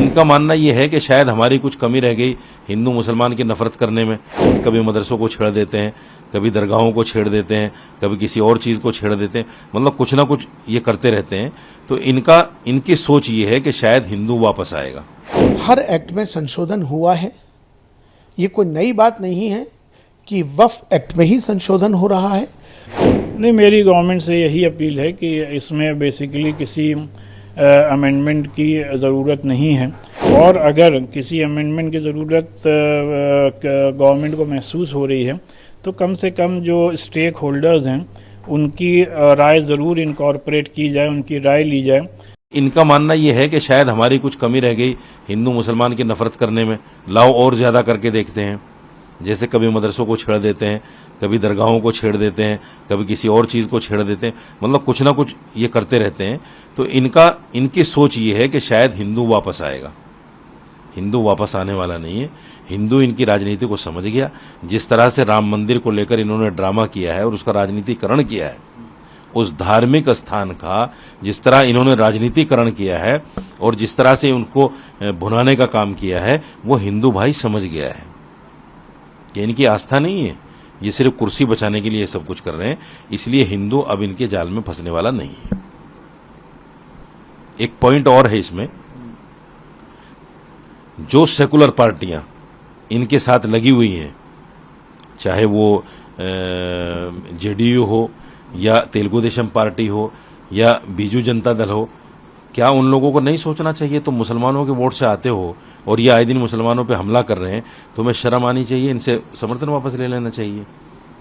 इनका मानना ये है कि शायद हमारी कुछ कमी रह गई हिंदू मुसलमान की नफरत करने में। कभी मदरसों को छेड़ देते हैं, कभी दरगाहों को छेड़ देते हैं, कभी किसी और चीज़ को छेड़ देते हैं, मतलब कुछ ना कुछ ये करते रहते हैं। तो इनकी सोच ये है कि शायद हिंदू वापस आएगा। हर एक्ट में संशोधन हुआ है, ये कोई नई बात नहीं है कि वक्फ एक्ट में ही संशोधन हो रहा है। नहीं, मेरी गवर्नमेंट से यही अपील है कि इसमें बेसिकली किसी अमेंडमेंट की ज़रूरत नहीं है, और अगर किसी अमेंडमेंट की ज़रूरत गवर्नमेंट को महसूस हो रही है तो कम से कम जो स्टेक होल्डर्स हैं उनकी राय ज़रूर इनकॉर्पोरेट की जाए, उनकी राय ली जाए। इनका मानना यह है कि शायद हमारी कुछ कमी रह गई हिंदू मुसलमान की नफरत करने में, लाओ और ज़्यादा करके देखते हैं। जैसे कभी मदरसों को छेड़ देते हैं, कभी दरगाहों को छेड़ देते हैं, कभी किसी और चीज़ को छेड़ देते हैं, मतलब कुछ ना कुछ ये करते रहते हैं। तो इनकी सोच ये है कि शायद हिंदू वापस आएगा। हिंदू वापस आने वाला नहीं है। हिंदू इनकी राजनीति को समझ गया। जिस तरह से राम मंदिर को लेकर इन्होंने ड्रामा किया है और उसका राजनीतिकरण किया है, उस धार्मिक स्थान का जिस तरह इन्होंने राजनीतिकरण किया है और जिस तरह से उनको भुनाने का काम किया है, वो हिंदू भाई समझ गया है कि इनकी आस्था नहीं है, ये सिर्फ कुर्सी बचाने के लिए सब कुछ कर रहे हैं। इसलिए हिंदू अब इनके जाल में फंसने वाला नहीं है। एक पॉइंट और है इसमें, जो सेकुलर पार्टियां इनके साथ लगी हुई हैं, चाहे वो जेडीयू हो या तेलुगु देशम पार्टी हो या बीजू जनता दल हो, क्या उन लोगों को नहीं सोचना चाहिए? तुम मुसलमानों के वोट से आते हो और ये आए दिन मुसलमानों पे हमला कर रहे हैं, तुम्हें शर्म आनी चाहिए, इनसे समर्थन वापस ले लेना चाहिए।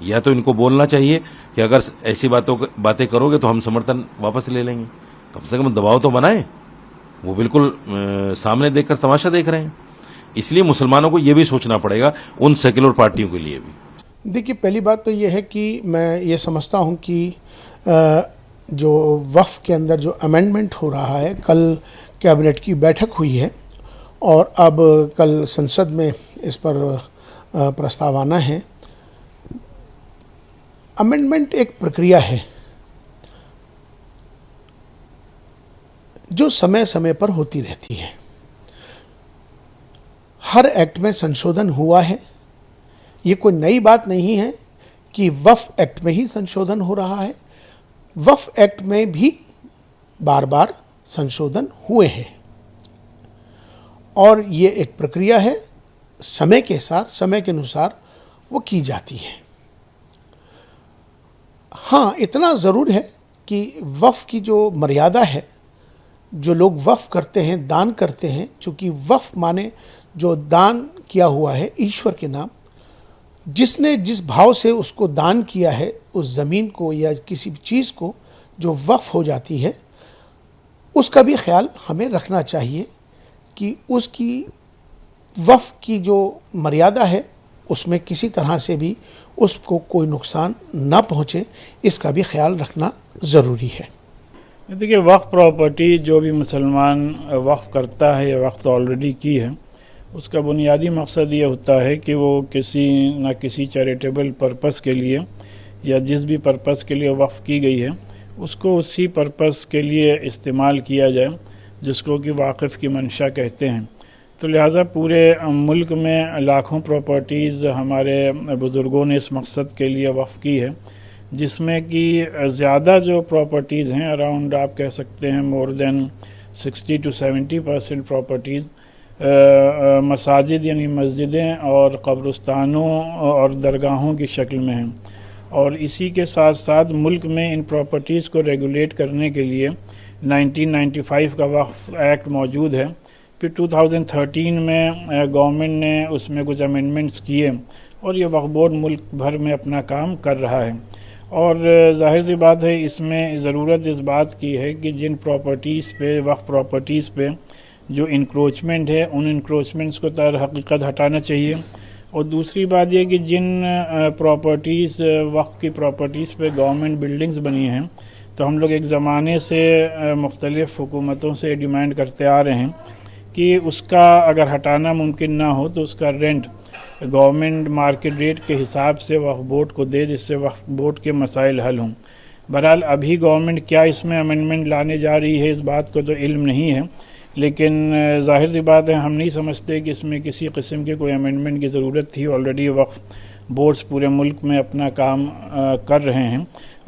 या तो इनको बोलना चाहिए कि अगर ऐसी बातें करोगे तो हम समर्थन वापस ले लेंगे। कम से कम दबाव तो बनाएं। वो बिल्कुल सामने देखकर तमाशा देख रहे हैं। इसलिए मुसलमानों को ये भी सोचना पड़ेगा, उन सेक्युलर पार्टियों के लिए भी। देखिए, पहली बात तो ये है कि मैं ये समझता हूँ कि जो वक्फ के अंदर जो अमेंडमेंट हो रहा है, कल कैबिनेट की बैठक हुई है और अब कल संसद में इस पर प्रस्ताव आना है। अमेंडमेंट एक प्रक्रिया है जो समय समय पर होती रहती है। हर एक्ट में संशोधन हुआ है, ये कोई नई बात नहीं है कि वक्फ एक्ट में ही संशोधन हो रहा है। वक्फ एक्ट में भी बार बार संशोधन हुए हैं और ये एक प्रक्रिया है, समय के साथ, समय के अनुसार वो की जाती है। हाँ, इतना ज़रूर है कि वक्फ की जो मर्यादा है, जो लोग वक्फ करते हैं, दान करते हैं, चूँकि वक्फ माने जो दान किया हुआ है ईश्वर के नाम, जिसने जिस भाव से उसको दान किया है, उस ज़मीन को या किसी भी चीज़ को जो वक्फ हो जाती है, उसका भी ख्याल हमें रखना चाहिए कि उसकी वक्फ की जो मर्यादा है उसमें किसी तरह से भी उसको कोई नुकसान ना पहुँचे, इसका भी ख्याल रखना ज़रूरी है। देखिए, वक्फ प्रॉपर्टी जो भी मुसलमान वक्फ करता है या वक्फ ऑलरेडी की है, उसका बुनियादी मकसद ये होता है कि वो किसी न किसी चैरिटेबल पर्पस के लिए या जिस भी पर्पस के लिए वक्फ की गई है उसको उसी पर्पस के लिए इस्तेमाल किया जाए, जिसको कि वाक़िफ़ की मंशा कहते हैं। तो लिहाजा पूरे मुल्क में लाखों प्रॉपर्टीज़ हमारे बुज़ुर्गों ने इस मकसद के लिए वक्फ की है, जिसमें कि ज़्यादा जो प्रॉपर्टीज़ हैं, अराउंड आप कह सकते हैं मोर देन 60 to 70% प्रॉपर्टीज़ मसाजिद यानी मस्जिदें और कब्रिस्तानों और दरगाहों की शक्ल में हैं। और इसी के साथ साथ मुल्क में इन प्रॉपर्टीज़ को रेगुलेट करने के लिए 1995 का वक्फ एक्ट मौजूद है। फिर 2013 में गवर्नमेंट ने उसमें कुछ अमेंडमेंट्स किए और ये वक्फ बोर्ड मुल्क भर में अपना काम कर रहा है। और जाहिर सी बात है, इसमें ज़रूरत इस बात की है कि जिन प्रॉपर्टीज़ पे, वक्फ प्रॉपर्टीज़ पे जो इंक्रोचमेंट है, उन इंक्रोचमेंट्स को तर हकीकत हटाना चाहिए। और दूसरी बात यह कि जिन प्रॉपर्टीज़, वक्फ की प्रॉपर्टीज़ पे गवर्नमेंट बिल्डिंग्स बनी हैं, तो हम लोग एक ज़माने से मुख्तलिफ़ हुकूमतों से डिमांड करते आ रहे हैं कि उसका अगर हटाना मुमकिन ना हो तो उसका रेंट गवर्नमेंट मार्केट रेट के हिसाब से वक्फ बोर्ड को दे, जिससे वक्फ बोर्ड के मसाइल हल हों। बहरहाल अभी गवर्नमेंट क्या इसमें अमेंडमेंट लाने जा रही है, इस बात को तो इल्म नहीं है, लेकिन ज़ाहिर सी बात है हम नहीं समझते कि इसमें किसी किस्म के कोई अमेंडमेंट की ज़रूरत थी। ऑलरेडी वक्फ बोर्ड्स पूरे मुल्क में अपना काम कर रहे हैं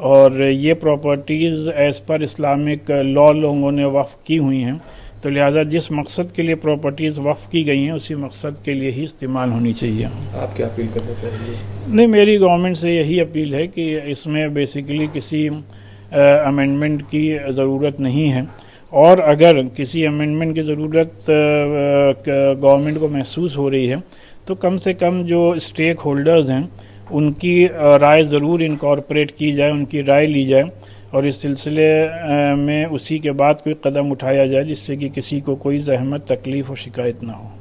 और ये properties as per Islamic law लोगों ने वक्फ की हुई हैं, तो लिहाजा जिस मकसद के लिए प्रॉपर्टीज़ वक्फ की गई हैं उसी मकसद के लिए ही इस्तेमाल होनी चाहिए। आप क्या अपील करना चाहेंगे? नहीं, मेरी गवर्नमेंट से यही अपील है कि इसमें बेसिकली किसी अमेंडमेंट की ज़रूरत नहीं है, और अगर किसी अमेंडमेंट की ज़रूरत गवर्नमेंट को महसूस हो रही है तो कम से कम जो स्टेक होल्डर्स हैं उनकी राय ज़रूर इनकॉर्पोरेट की जाए, उनकी राय ली जाए और इस सिलसिले में उसी के बाद कोई कदम उठाया जाए जिससे कि किसी को कोई ज़हमत, तकलीफ़ और शिकायत ना हो।